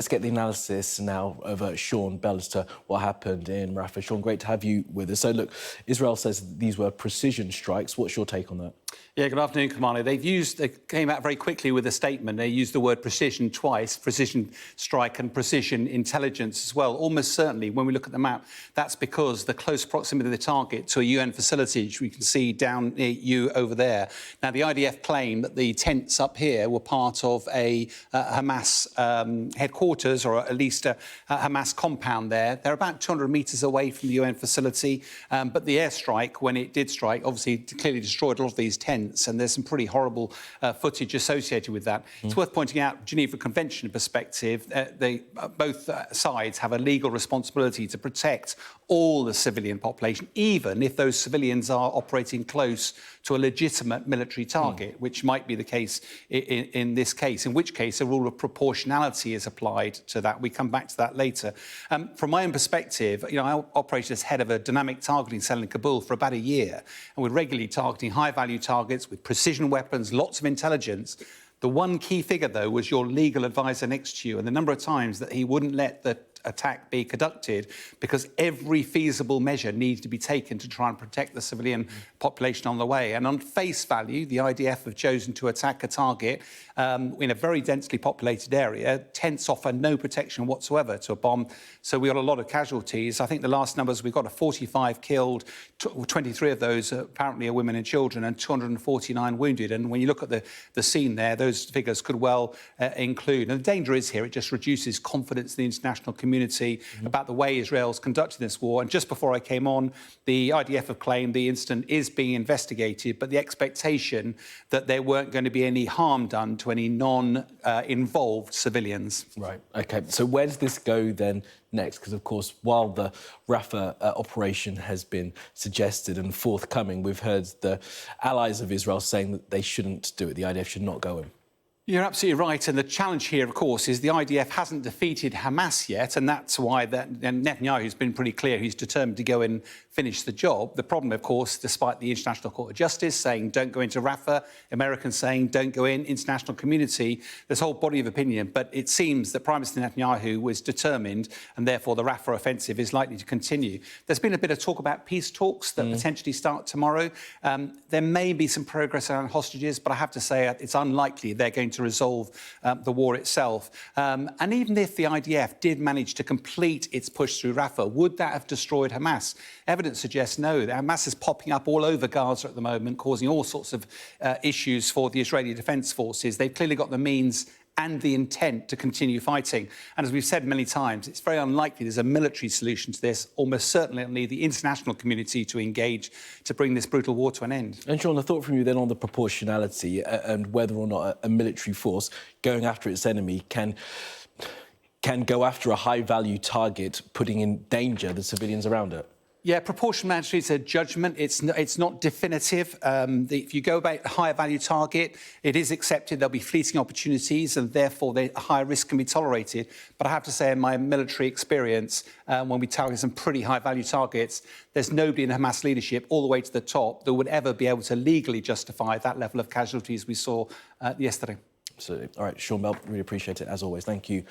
Let's get the analysis now of Sean Bell as to what happened in Rafah. Sean, great to have you with us. So, look, Israel says these were precision strikes. What's your take on that? Yeah, good afternoon, Kamali. They came out very quickly with a statement. They used the word precision twice, precision strike and precision intelligence as well. Almost certainly, when we look at the map, that's because the close proximity of the target to a UN facility, which we can see down near you over there. Now, the IDF claim that the tents up here were part of a Hamas headquarters, or at least a Hamas compound there. They're about 200 metres away from the UN facility, but the airstrike, when it did strike, obviously clearly destroyed a lot of these tents, and there's some pretty horrible footage associated with that. It's worth pointing out, Geneva Convention perspective, both sides have a legal responsibility to protect all the civilian population, even if those civilians are operating close to a legitimate military target, which might be the case in this case, in which case a rule of proportionality is applied to that. We come back to that later. From my own perspective, I operated as head of a dynamic targeting cell in Kabul for about a year, and we're regularly targeting high-value targets with precision weapons, lots of intelligence. The one key figure, though, was your legal advisor next to you, and the number of times that he wouldn't let the attack be conducted because every feasible measure needs to be taken to try and protect the civilian population on the way. And on face value, the IDF have chosen to attack a target in a very densely populated area. Tents offer no protection whatsoever to a bomb, so we got a lot of casualties. I think the last numbers, we've got 45 killed, 23 of those apparently are women and children, and 249 wounded. And when you look at the scene there, those figures could well include. And the danger is here, it just reduces confidence in the international community about the way Israel's conducting this war. And just before I came on, the IDF have claimed the incident is being investigated, but the expectation that there weren't going to be any harm done to any non-involved civilians. Right, OK. So where does this go then next? Because, of course, while the Rafah operation has been suggested and forthcoming, we've heard the allies of Israel saying that they shouldn't do it. The IDF should not go in. You're absolutely right. And the challenge here, of course, is the IDF hasn't defeated Hamas yet. And that's why Netanyahu's been pretty clear he's determined to go and finish the job. The problem, of course, despite the International Court of Justice saying don't go into Rafah, Americans saying don't go in, international community, there's a whole body of opinion. But it seems that Prime Minister Netanyahu was determined, and therefore the Rafah offensive is likely to continue. There's been a bit of talk about peace talks that potentially start tomorrow. There may be some progress around hostages, but I have to say it's unlikely they're going to resolve the war itself. And even if the IDF did manage to complete its push through Rafah, would that have destroyed Hamas? Evidence suggests no. Hamas is popping up all over Gaza at the moment, causing all sorts of issues for the Israeli Defence Forces. They've clearly got the means and the intent to continue fighting. And as we've said many times, it's very unlikely there's a military solution to this. Almost certainly it'll need the international community to engage to bring this brutal war to an end. And Sean, a thought from you then on the proportionality and whether or not a military force going after its enemy can go after a high-value target, putting in danger the civilians around it. Yeah, proportionality is a judgment. It's not definitive. If you go about a higher value target, it is accepted there'll be fleeting opportunities and therefore a higher risk can be tolerated. But I have to say, in my military experience, when we target some pretty high value targets, there's nobody in Hamas leadership all the way to the top that would ever be able to legally justify that level of casualties we saw yesterday. Absolutely. All right, Sean Bell, really appreciate it as always. Thank you.